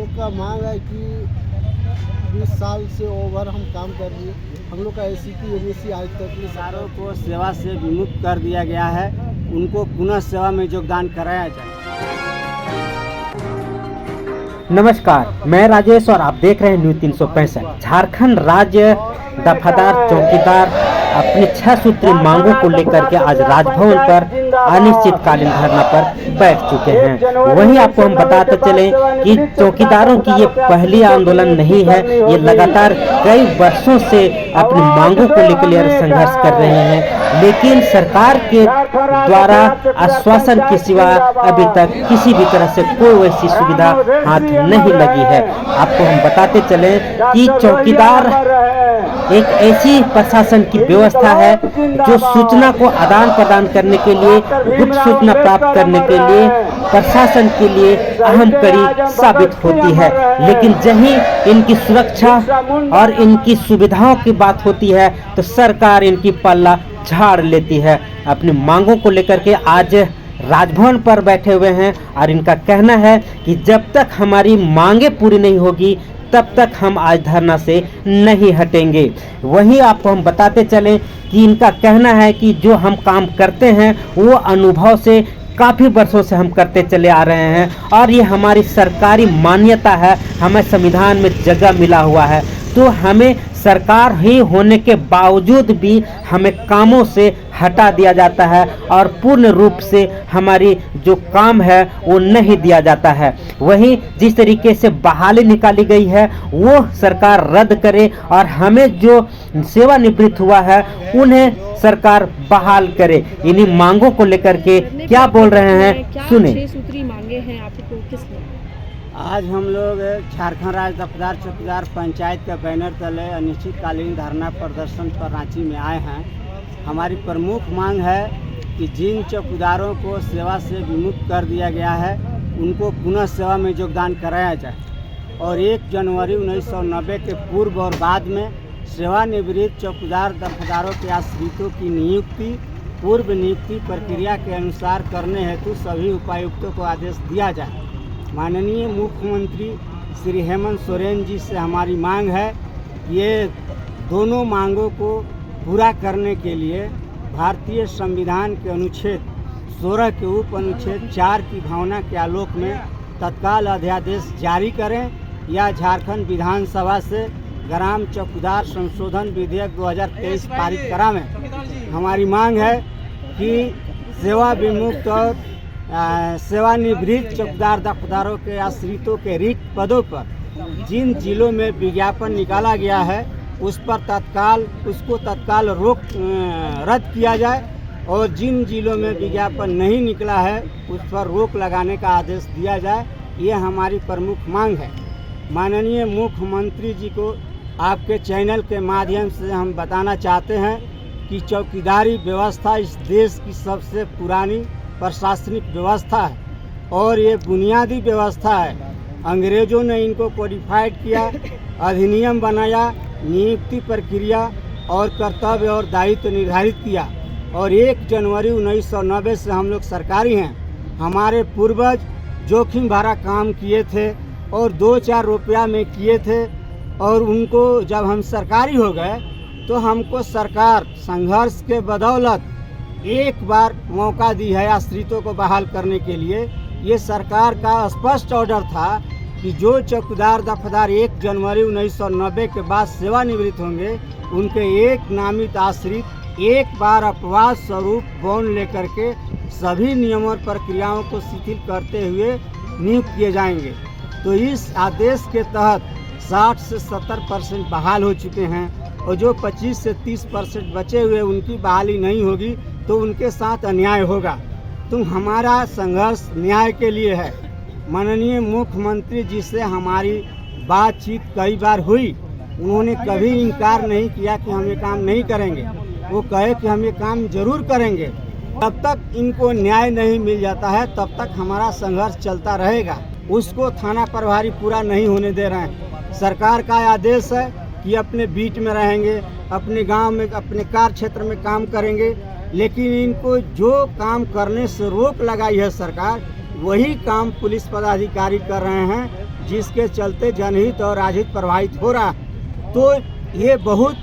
लोग का मांग है कि 20 साल से ओवर हम काम कर रही है। हम लोग का ACP NEC आज तक किसानों को सेवा से विमुक्त कर दिया गया है, उनको पुनः सेवा में योगदान कराया जाए। नमस्कार, मैं राजेश और आप देख रहे हैं न्यूज़ 365। झारखंड राज्य दफादार चौकीदार अपनी 6 सूत्री मांगों को लेकर के आज राजभवन पर अनिश्चितकालीन धरना पर बैठ चुके हैं। वहीं आपको हम बताते चले कि चौकीदारों की ये पहली आंदोलन नहीं है, ये लगातार कई वर्षों से अपनी मांगों को लेकर संघर्ष कर रहे हैं, लेकिन सरकार के द्वारा आश्वासन के सिवा अभी तक किसी भी तरह से कोई वैसी सुविधा हाथ नहीं लगी है। आपको हम बताते चले कि चौकीदार एक ऐसी प्रशासन की व्यवस्था है जो सूचना को आदान प्रदान करने के लिए, गुप्त सूचना प्राप्त करने के लिए प्रशासन के लिए अहम कड़ी साबित होती है। लेकिन जहीं इनकी सुरक्षा और इनकी सुविधाओं की बात होती है तो सरकार इनकी पल्ला झाड़ लेती है। अपनी मांगों को लेकर के आज राजभवन पर बैठे हुए हैं और इनका कहना है कि जब तक हमारी मांगे पूरी नहीं होगी तब तक हम आज धरना से नहीं हटेंगे। वहीं आपको हम बताते चलें कि इनका कहना है कि जो हम काम करते हैं वो अनुभव से काफ़ी वर्षों से हम करते चले आ रहे हैं और ये हमारी सरकारी मान्यता है, हमें संविधान में जगह मिला हुआ है। तो हमें सरकार ही होने के बावजूद भी हमें कामों से हटा दिया जाता है और पूर्ण रूप से हमारी जो काम है वो नहीं दिया जाता है। वहीं जिस तरीके से बहाली निकाली गई है वो सरकार रद्द करे और हमें जो सेवानिवृत्त हुआ है उन्हें सरकार बहाल करे। इन्हीं मांगों को लेकर के क्या बोल रहे हैं सुने। 6 सूत्री मांगे हैं आपको किसने? आज हम लोग झारखंड राज्य दफादार चौकीदार पंचायत का बैनर तले अनिश्चितकालीन धरना प्रदर्शन पर रांची में आए हैं। हमारी प्रमुख मांग है कि जिन चौकीदारों को सेवा से विमुक्त कर दिया गया है उनको पुनः सेवा में योगदान कराया जाए और 1 जनवरी 1990 के पूर्व और बाद में सेवानिवृत्त चौकीदार दफादारों के आश्रितों की नियुक्ति पूर्व नियुक्ति प्रक्रिया के अनुसार करने हेतु सभी उपायुक्तों को आदेश दिया जाए। माननीय मुख्यमंत्री श्री हेमंत सोरेन जी से हमारी मांग है ये दोनों मांगों को पूरा करने के लिए भारतीय संविधान के अनुच्छेद 16 के उप अनुच्छेद 4 की भावना के आलोक में तत्काल अध्यादेश जारी करें या झारखंड विधानसभा से ग्राम चौकीदार संशोधन विधेयक 2023 पारित करावें। हमारी मांग है कि सेवा विमुक्त और सेवानिवृत्त चौकीदार दफादारों के आश्रितों के रिक्त पदों पर जिन जिलों में विज्ञापन निकाला गया है उस पर तत्काल रद्द किया जाए और जिन जिलों में विज्ञापन नहीं निकला है उस पर रोक लगाने का आदेश दिया जाए। ये हमारी प्रमुख मांग है। माननीय मुख्यमंत्री जी को आपके चैनल के माध्यम से हम बताना चाहते हैं कि चौकीदारी व्यवस्था इस देश की सबसे पुरानी प्रशासनिक व्यवस्था है और ये बुनियादी व्यवस्था है। अंग्रेज़ों ने इनको कोडिफाइड किया, अधिनियम बनाया, नियुक्ति प्रक्रिया और कर्तव्य और दायित्व निर्धारित किया और 1 जनवरी 1990 से हम लोग सरकारी हैं। हमारे पूर्वज जोखिम भरा काम किए थे और 2-4 रुपया में किए थे और उनको जब हम सरकारी हो गए तो हमको सरकार संघर्ष के बदौलत एक बार मौका दी है आश्रितों को बहाल करने के लिए। ये सरकार का स्पष्ट ऑर्डर था कि जो चौकीदार दफादार 1 जनवरी 1990 के बाद सेवानिवृत्त होंगे उनके एक नामित आश्रित एक बार अपवाद स्वरूप बॉन्ड लेकर के सभी नियमों और प्रक्रियाओं को शिथिल करते हुए नियुक्त किए जाएंगे। तो इस आदेश के तहत 60 से 70% बहाल हो चुके हैं और जो 25 से 30% बचे हुए उनकी बहाली नहीं होगी तो उनके साथ अन्याय होगा। तो हमारा संघर्ष न्याय के लिए है। माननीय मुख्यमंत्री जी से हमारी बातचीत कई बार हुई, उन्होंने कभी इनकार नहीं किया कि हम ये काम नहीं करेंगे। वो कहे कि हम ये काम जरूर करेंगे। तब तक इनको न्याय नहीं मिल जाता है तब तक हमारा संघर्ष चलता रहेगा। उसको थाना प्रभारी पूरा नहीं होने दे रहे हैं। सरकार का आदेश है कि अपने बीट में रहेंगे, अपने गांव में, अपने कार्य क्षेत्र में काम करेंगे, लेकिन इनको जो काम करने से रोक लगाई है सरकार वही काम पुलिस पदाधिकारी कर रहे हैं जिसके चलते जनहित और राजहित प्रभावित हो रहा। तो ये बहुत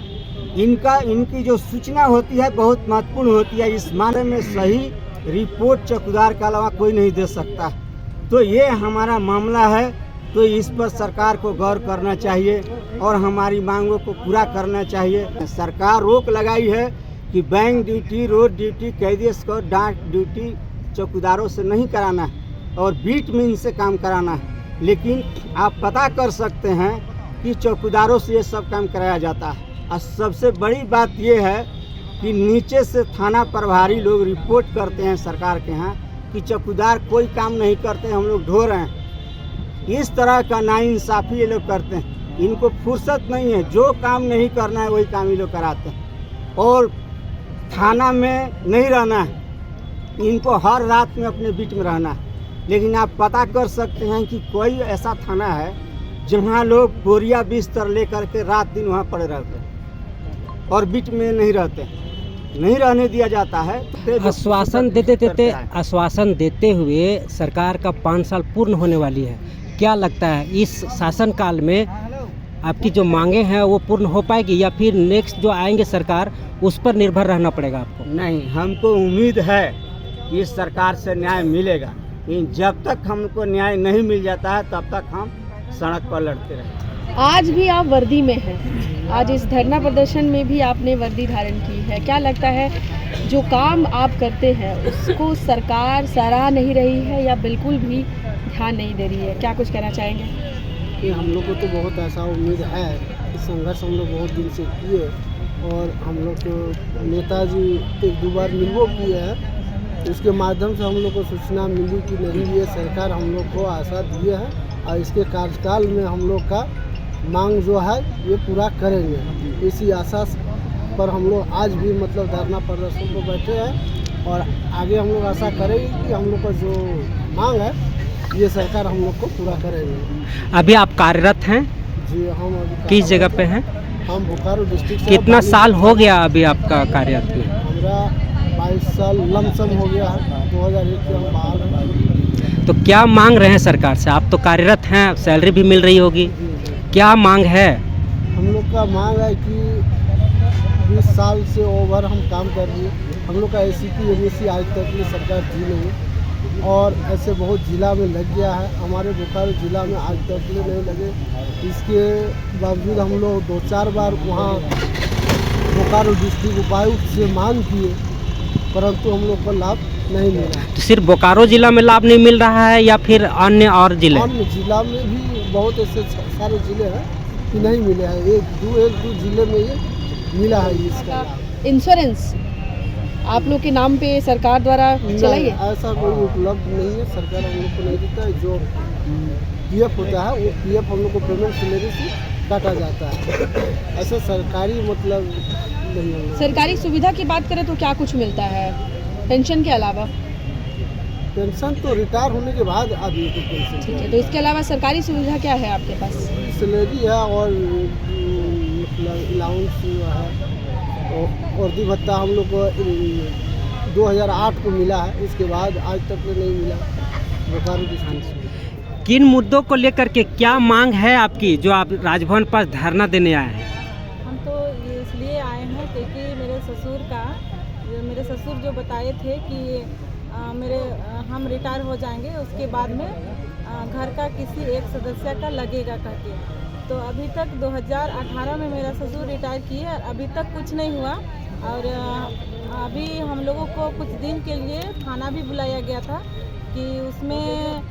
इनकी जो सूचना होती है बहुत महत्वपूर्ण होती है। इस मामले में सही रिपोर्ट चौकीदार के अलावा कोई नहीं दे सकता। तो ये हमारा मामला है, तो इस पर सरकार को गौर करना चाहिए और हमारी मांगों को पूरा करना चाहिए। सरकार रोक लगाई है कि बैंक ड्यूटी, रोड ड्यूटी, कैदी स्क्वाड, डाक ड्यूटी चौकीदारों से नहीं कराना है और बीट में इनसे काम कराना है। लेकिन आप पता कर सकते हैं कि चौकीदारों से ये सब काम कराया जाता है। और सबसे बड़ी बात ये है कि नीचे से थाना प्रभारी लोग रिपोर्ट करते हैं सरकार के यहाँ कि चौकीदार कोई काम नहीं करते, हम लोग ढो रहे हैं। इस तरह का नाइंसाफ़ी ये लोग करते हैं। इनको फुर्सत नहीं है, जो काम नहीं करना है वही काम ये लोग कराते हैं। और थाना में नहीं रहना है, इनको हर रात में अपने बीच में रहना है। लेकिन आप पता कर सकते हैं कि कोई ऐसा थाना है जहाँ लोग बोरिया बिस्तर लेकर के रात दिन वहाँ पड़े रहते हैं और बीच में नहीं रहते, नहीं रहने दिया जाता है। आश्वासन देते हुए सरकार का 5 साल पूर्ण होने वाली है। क्या लगता है इस शासनकाल में आपकी जो मांगे हैं वो पूर्ण हो पाएगी या फिर नेक्स्ट जो आएंगे सरकार उस पर निर्भर रहना पड़ेगा आपको? नहीं, हमको उम्मीद है कि इस सरकार से न्याय मिलेगा। लेकिन जब तक हमको न्याय नहीं मिल जाता है तब तक हम सड़क पर लड़ते रहेंगे। आज भी आप वर्दी में हैं, आज इस धरना प्रदर्शन में भी आपने वर्दी धारण की है। क्या लगता है जो काम आप करते हैं उसको सरकार सराह नहीं रही है या बिल्कुल भी ध्यान नहीं दे रही है? क्या कुछ कहना चाहेंगे? कि हम लोग को तो बहुत ऐसा उम्मीद है कि संघर्ष हम लोग बहुत दिन से किए और हम लोग को नेताजी 1-2 बार मिलवो किए हैं। उसके माध्यम से हम लोग को सूचना मिली कि नहीं, ये सरकार हम लोग को आशा दिए है और इसके कार्यकाल में हम लोग का मांग जो है ये पूरा करेंगे। इसी आशा पर हम लोग आज भी मतलब धरना प्रदर्शन पर बैठे हैं और आगे हम लोग आशा करेंगे कि हम लोग का जो मांग है ये सरकार हम लोग को पूरा करेंगे। अभी आप कार्यरत हैं? जी, हम अभी किस जगह पे हैं? हम बोकारो डिस्ट्रिक्ट से। कितना साल हो गया अभी आपका कार्यरत में? हमारा 22 साल लमसम हो गया है। 2001 से हम बाहर हैं। तो क्या मांग रहे हैं सरकार से? आप तो कार्यरत हैं, सैलरी भी मिल रही होगी, क्या मांग है? हम लोग का मांग है कि 20 साल से ओवर हम काम कर रही है। हम लोग का ACP MSc आज तक की सरकार दी नहीं और ऐसे बहुत ज़िला में लग गया है। हमारे बोकारो ज़िला में आज तक के नहीं लगे। इसके बावजूद हम लोग 2-4 बार वहाँ बोकारो डिस्ट्रिक्ट उपायुक्त से मांग किए परंतु हम लोग को लाभ नहीं मिला। तो सिर्फ बोकारो जिला में लाभ नहीं मिल रहा है या फिर अन्य और जिले? अन्य जिला में भी बहुत ऐसे सारे जिले हैं कि नहीं मिले हैं। एक दो जिले में ये मिला है इसका लाभ। इंश्योरेंस आप लोग के नाम पे सरकार द्वारा चलाई है? ऐसा कोई उपलब्ध नहीं है, सरकार हम लोग को नहीं देता है। जो PF होता है वो PF हम लोग को पेमेंट सैलरी से काटा जाता है। ऐसा सरकारी मतलब नहीं है। सरकारी सुविधा की बात करें तो क्या कुछ मिलता है पेंशन के अलावा? पेंशन तो रिटायर होने के बाद आदमी को पेंशन। ठीक है, तो इसके अलावा सरकारी सुविधा क्या है आपके पास? सैलरी है और मतलब अलाउंस है और दी भत्ता हम लोग को 2008 को मिला है। उसके बाद आज तक नहीं मिला बोकारो डिस्ट्रिक्ट। किन मुद्दों को लेकर के क्या मांग है आपकी जो आप राजभवन पास धरना देने आए हैं? हम तो ये इसलिए आए हैं क्योंकि मेरे ससुर जो बताए थे कि हम रिटायर हो जाएंगे उसके बाद में घर का किसी एक सदस्य का लगेगा करके। तो अभी तक 2018 में मेरा ससुर रिटायर किए और अभी तक कुछ नहीं हुआ। और अभी हम लोगों को कुछ दिन के लिए थाना भी बुलाया गया था कि उसमें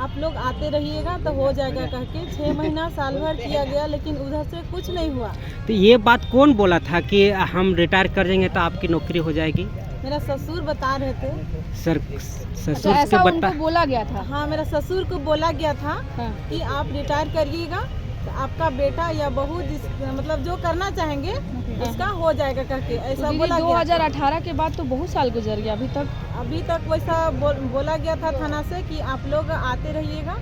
आप लोग आते रहिएगा तो हो जाएगा करके। 6 महीना साल भर किया गया लेकिन उधर से कुछ नहीं हुआ। तो ये बात कौन बोला था कि हम रिटायर कर जाएंगे तो आपकी नौकरी हो जाएगी? मेरा ससुर बता रहे थे। ससुर ऐसा के उनको बोला गया था? हाँ, मेरा ससुर को बोला गया था कि आप रिटायर करिएगा तो आपका बेटा या बहू मतलब जो करना चाहेंगे उसका हो जाएगा करके ऐसा बोला गया। 2018 के बाद तो बहुत साल गुजर गया, अभी तक वैसा बोला गया था थाना से कि आप लोग आते रहिएगा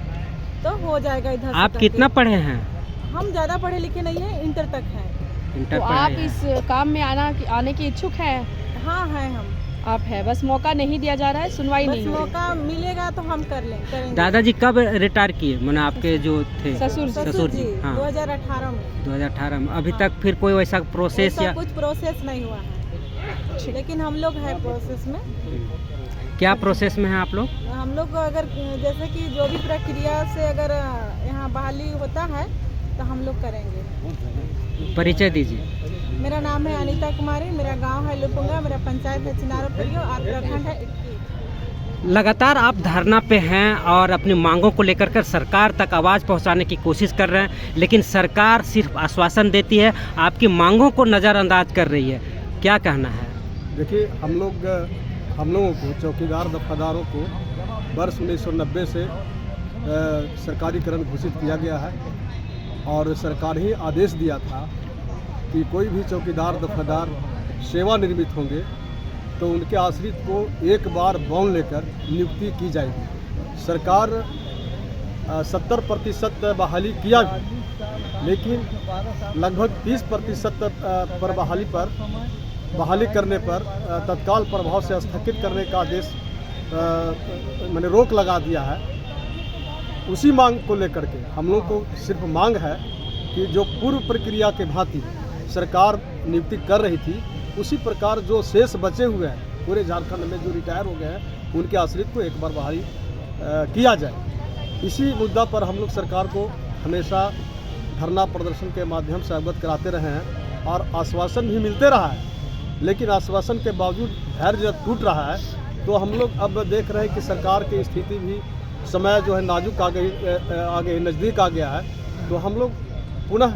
तो हो जाएगा इधर। आप कितना पढ़े हैं? हम ज़्यादा पढ़े लिखे नहीं हैं, इंटर तक हैं। तो आप इस काम में आने के इच्छुक हैं? हाँ हैं हम। आप है, बस मौका नहीं दिया जा रहा है, सुनवाई बस नहीं हो रही। मौका मिलेगा तो हम करेंगे। दादाजी कब रिटायर किए, मैंने आपके जो थे ससुर जी। ससुर जी? हाँ 2018 में। 2018 में। अभी तक फिर कोई वैसा प्रोसेस ऐसा या कुछ प्रोसेस नहीं हुआ है, लेकिन हम लोग है प्रोसेस में। क्या प्रोसेस में है आप लोग? हम लोग अगर जैसे कि जो भी प्रक्रिया से अगर यहाँ बहाली होता है तो हम लोग करेंगे। परिचय दीजिए। मेरा नाम है अनीता कुमारी, मेरा गांव है लुपुंगा, मेरा पंचायत है चिनारोपरियो और प्रखंड है इक्की। लगातार आप धरना पे हैं और अपनी मांगों को लेकर कर सरकार तक आवाज़ पहुंचाने की कोशिश कर रहे हैं, लेकिन सरकार सिर्फ आश्वासन देती है, आपकी मांगों को नज़रअंदाज कर रही है। क्या कहना है? देखिए, हम लोगों को चौकीदार दफादारों को वर्ष 1990 से सरकारीकरण घोषित किया गया है और सरकार ही आदेश दिया था कि कोई भी चौकीदार दफादार सेवानिवृत्त होंगे तो उनके आश्रित को एक बार बॉन्ड लेकर नियुक्ति की जाएगी। सरकार 70% बहाली किया भी, लेकिन लगभग 30% पर बहाली करने पर तत्काल प्रभाव से स्थगित करने का आदेश मैंने रोक लगा दिया है। उसी मांग को लेकर के हम लोग को सिर्फ मांग है कि जो पूर्व प्रक्रिया के भांति सरकार नियुक्ति कर रही थी, उसी प्रकार जो शेष बचे हुए हैं पूरे झारखंड में जो रिटायर हो गए हैं उनके आश्रित को एक बार बहाली किया जाए। इसी मुद्दा पर हम लोग सरकार को हमेशा धरना प्रदर्शन के माध्यम से अवगत कराते रहे हैं और आश्वासन भी मिलते रहा है, लेकिन आश्वासन के बावजूद धैर्य जब टूट रहा है तो हम लोग अब देख रहे हैं कि सरकार की स्थिति भी समय जो है नाजुक आ गई नज़दीक आ गया है। तो हम लोग पुनः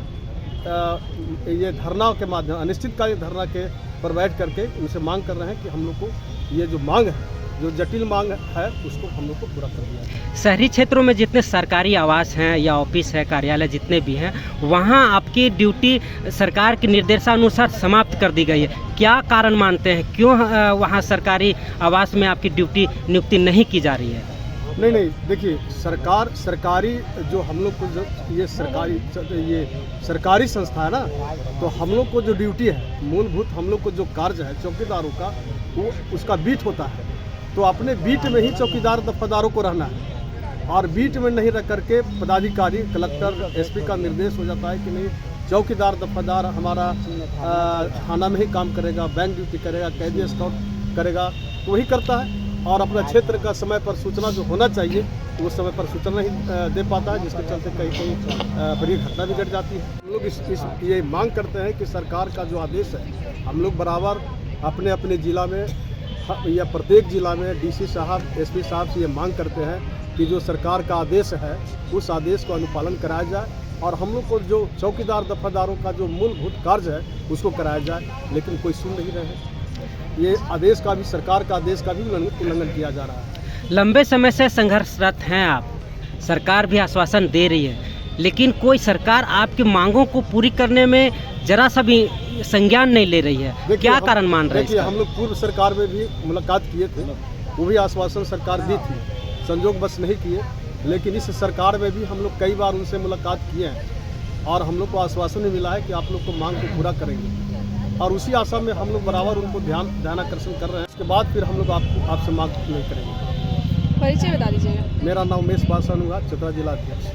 ये धरना के माध्यम अनिश्चितकालीन धरना के पर बैठ करके उनसे मांग कर रहे हैं कि हम लोग को ये जो मांग है, जो जटिल मांग है, उसको हम लोग को पूरा कर दिया जाए। शहरी क्षेत्रों में जितने सरकारी आवास हैं या ऑफिस है, कार्यालय जितने भी हैं, वहाँ आपकी ड्यूटी सरकार के निर्देशानुसार समाप्त कर दी गई है। क्या कारण मानते हैं, क्यों वहाँ सरकारी आवास में आपकी नियुक्ति नहीं की जा रही है? नहीं, देखिए, सरकारी जो हम लोग को जो ये सरकारी संस्था है ना, तो हम लोग को जो ड्यूटी है, मूलभूत हम लोग को जो कार्य है चौकीदारों का, वो उसका बीट होता है। तो अपने बीट में ही चौकीदार दफादारों को रहना है और बीट में नहीं रह करके पदाधिकारी, कलेक्टर, एसपी का निर्देश हो जाता है कि नहीं, चौकीदार दफादार हमारा थाना में ही काम करेगा, बैंक ड्यूटी करेगा, कैदी स्काउट करेगा, तो वही करता है और अपना क्षेत्र का समय पर सूचना जो होना चाहिए वो समय पर सूचना नहीं दे पाता है, जिसके चलते कहीं बड़ी घटना भी घट जाती है। हम लोग ये मांग करते हैं कि सरकार का जो आदेश है, हम लोग बराबर अपने अपने ज़िला में या प्रत्येक ज़िला में डीसी साहब, एसपी साहब से ये मांग करते हैं कि जो सरकार का आदेश है उस आदेश को अनुपालन कराया जाए और हम लोग को जो चौकीदार दफादारों का जो मूलभूत कार्य है उसको कराया जाए, लेकिन कोई सुन नहीं रहे। ये आदेश का भी, सरकार का आदेश का भी उल्लंघन किया जा रहा है। लंबे समय से संघर्षरत हैं आप, सरकार भी आश्वासन दे रही है, लेकिन कोई सरकार आपकी मांगों को पूरी करने में जरा सा भी संज्ञान नहीं ले रही है। क्या कारण मान रहे हैं? देखिए, हम लोग पूर्व सरकार में भी मुलाकात किए थे, वो भी आश्वासन सरकार दी थी, संजोग बस नहीं किए, लेकिन इस सरकार में भी हम लोग कई बार उनसे मुलाकात किए हैं और हम लोग को आश्वासन मिला है कि आप लोग को मांग को पूरा करेंगे और उसी आशा में हम लोग बराबर उनको ध्यानाकर्षण कर रहे हैं। उसके बाद फिर हम लोग आपसे मांग नहीं करेंगे। परिचय बता दीजिएगा। मेरा नाम उमेश पासवान हुआ, चतरा जिला अध्यक्ष।